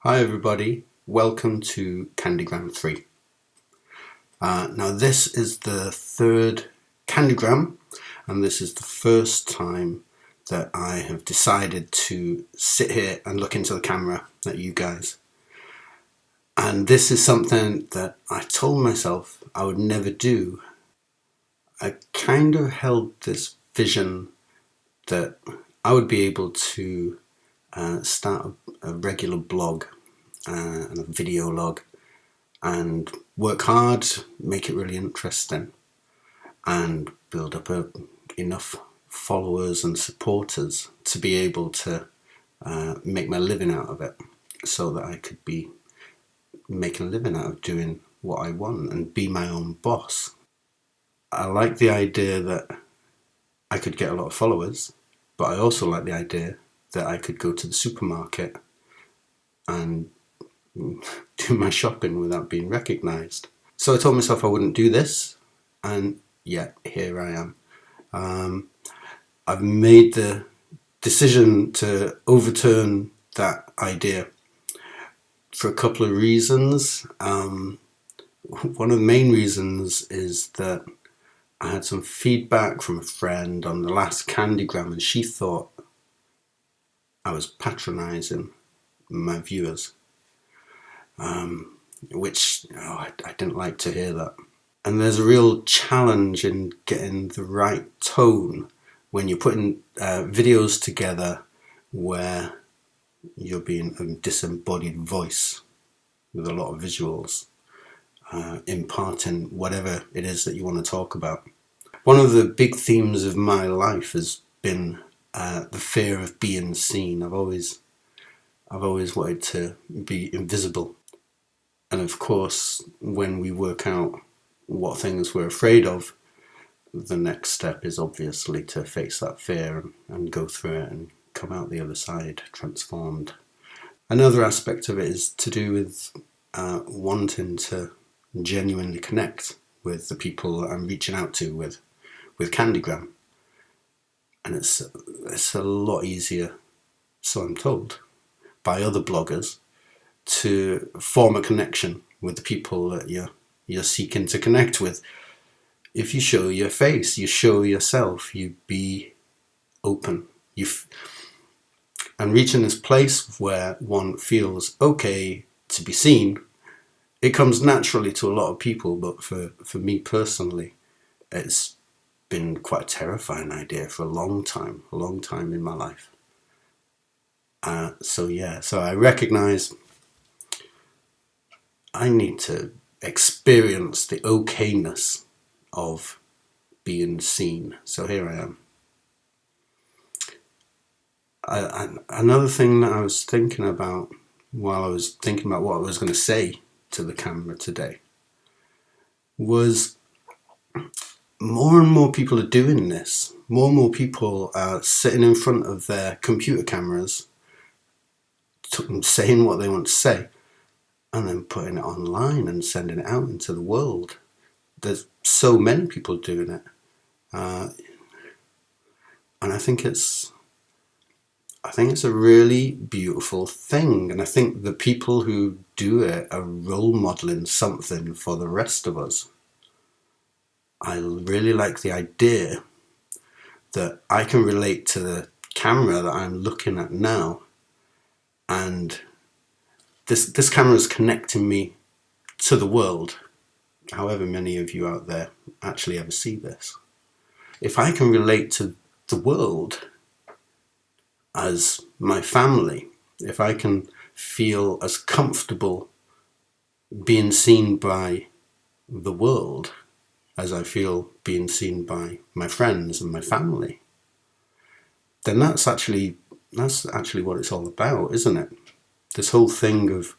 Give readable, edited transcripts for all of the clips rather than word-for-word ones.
Hi everybody, welcome to CANDiGRAM 3. Now this is the third CANDiGRAM, and this is the first time that I have decided to sit here and look into the camera at you guys. And this is something that I told myself I would never do. I kind of held this vision that I would be able to start a regular blog and a video log and work hard, make it really interesting and build up enough followers and supporters to be able to make my living out of it, so that I could be making a living out of doing what I want and be my own boss. I like the idea that I could get a lot of followers, but I also like the idea that I could go to the supermarket and do my shopping without being recognised. So I told myself I wouldn't do this, and yet here I am. I've made the decision to overturn that idea for a couple of reasons. One of the main reasons is that I had some feedback from a friend on the last CANDiGRAM, and she thought I was patronising my viewers. Which I didn't like to hear that. And there's a real challenge in getting the right tone when you're putting videos together where you're being a disembodied voice with a lot of visuals, imparting whatever it is that you want to talk about. One of the big themes of my life has been the fear of being seen. I've always wanted to be invisible. And of course, when we work out what things we're afraid of, the next step is obviously to face that fear and go through it and come out the other side transformed. Another aspect of it is to do with wanting to genuinely connect with the people that I'm reaching out to with CANDiGRAM. And it's a lot easier, so I'm told, by other bloggers, to form a connection with the people that you're seeking to connect with. If you show your face, you show yourself, you be open. And reaching this place where one feels okay to be seen, it comes naturally to a lot of people, but for me personally, it's been quite a terrifying idea for a long time in my life. So I recognize I need to experience the okayness of being seen. So here I am. Another thing that I was thinking about while I was thinking about what I was going to say to the camera today was more and more people are doing this. More and more people are sitting in front of their computer cameras, saying what they want to say, and then putting it online and sending it out into the world. There's so many people doing it, and I think it's a really beautiful thing. And I think the people who do it are role modeling something for the rest of us. I really like the idea that I can relate to the camera that I'm looking at now, and this camera is connecting me to the world, however many of you out there actually ever see this. If I can relate to the world as my family, if I can feel as comfortable being seen by the world as I feel being seen by my friends and my family, then that's actually what it's all about, isn't it? This whole thing of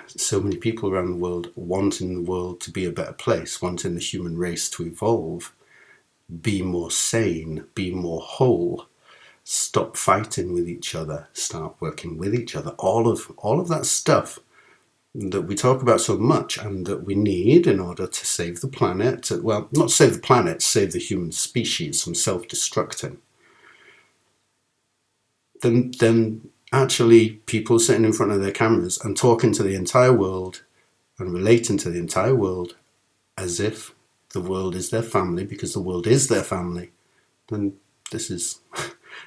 so many people around the world wanting the world to be a better place, wanting the human race to evolve, be more sane, be more whole, stop fighting with each other, start working with each other. All of that stuff that we talk about so much and that we need in order to save the planet, well, not save the planet, save the human species from self-destructing. Then actually people sitting in front of their cameras and talking to the entire world and relating to the entire world as if the world is their family, because the world is their family, then this is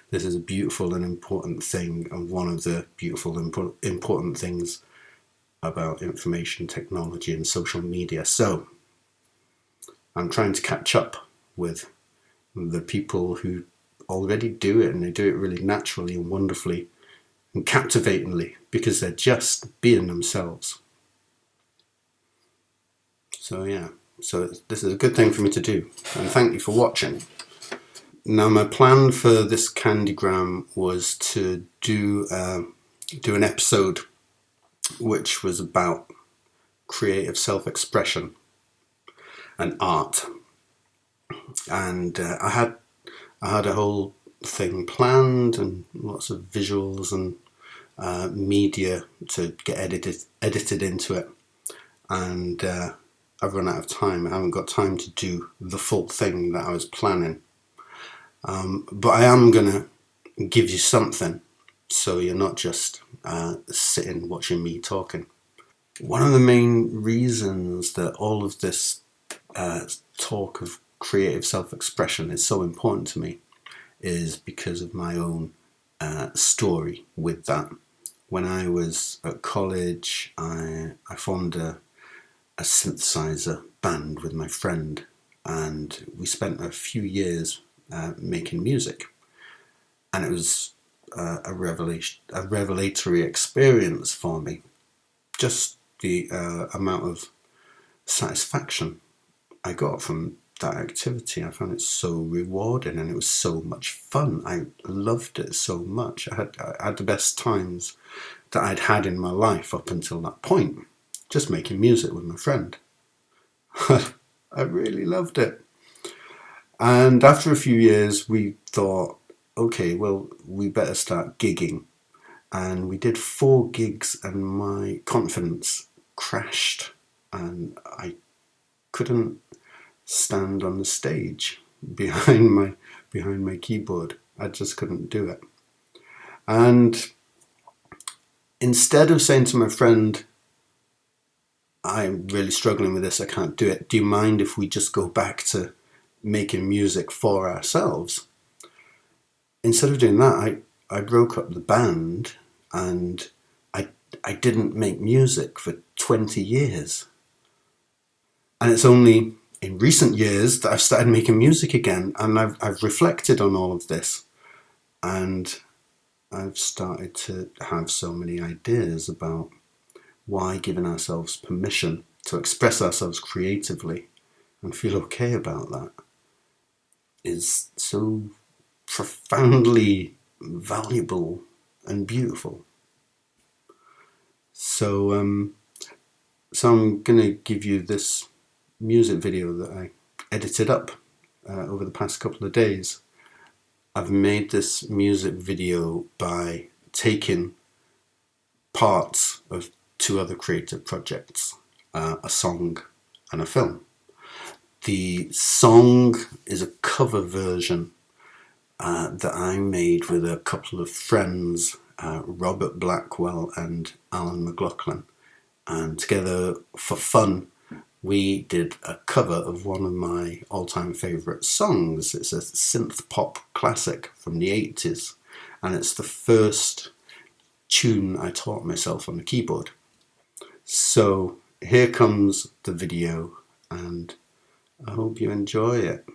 this is a beautiful and important thing, and one of the beautiful and important things about information technology and social media. So I'm trying to catch up with the people who already do it, and they do it really naturally and wonderfully and captivatingly, because they're just being themselves. So yeah, so this is a good thing for me to do, and thank you for watching. Now my plan for this CANDiGRAM was to do an episode which was about creative self-expression and art, and I had a whole thing planned and lots of visuals and media to get edited into it, and I've run out of time. I haven't got time to do the full thing that I was planning, but I am gonna give you something, so you're not just sitting watching me talking. One of the main reasons that all of this talk of creative self-expression is so important to me is because of my own story with that. When I was at college, I formed a synthesizer band with my friend, and we spent a few years making music, and it was a revelatory experience for me. Just the amount of satisfaction I got from that activity. I found it so rewarding, and it was so much fun. I loved it so much. I had the best times that I'd had in my life up until that point, just making music with my friend. I really loved it. And after a few years, we thought, okay, well, we better start gigging. And we did 4 gigs, and my confidence crashed, and I couldn't stand on the stage behind my keyboard. I just couldn't do it. And instead of saying to my friend, I'm really struggling with this, I can't do it, do you mind if we just go back to making music for ourselves? Instead of doing that, I broke up the band, and I didn't make music for 20 years. And it's only in recent years that I've started making music again, and I've reflected on all of this, and I've started to have so many ideas about why giving ourselves permission to express ourselves creatively and feel okay about that is so profoundly valuable and beautiful. So I'm going to give you this music video that I edited up over the past couple of days. I've made this music video by taking parts of 2 other creative projects, a song and a film. The song is a cover version that I made with a couple of friends, Robert Blackwell and Alan McLaughlin, and together for fun we did a cover of one of my all-time favourite songs. It's a synth pop classic from the 80s, and it's the first tune I taught myself on the keyboard. So here comes the video, and I hope you enjoy it.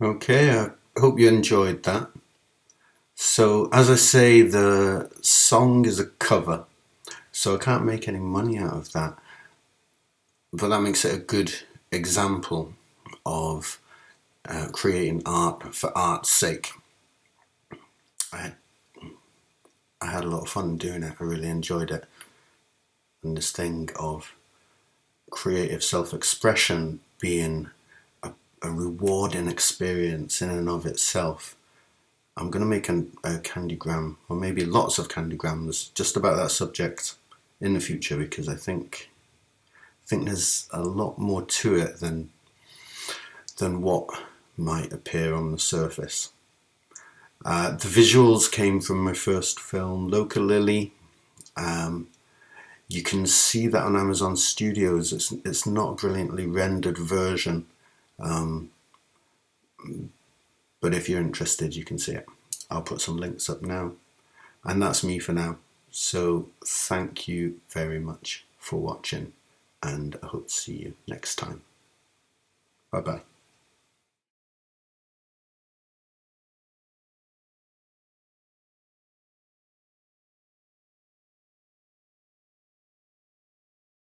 Okay, I hope you enjoyed that. So, as I say, the song is a cover, so I can't make any money out of that. But that makes it a good example of creating art for art's sake. I had a lot of fun doing it. I really enjoyed it. And this thing of creative self-expression being a rewarding experience in and of itself. I'm going to make a CANDiGRAM, or maybe lots of CANDiGRAMs, just about that subject in the future, because I think there's a lot more to it than what might appear on the surface. The visuals came from my first film, Local Lily. You can see that on Amazon Studios. It's not a brilliantly rendered version, but if you're interested, you can see it. I'll put some links up now. And that's me for now. So thank you very much for watching, and I hope to see you next time. Bye bye.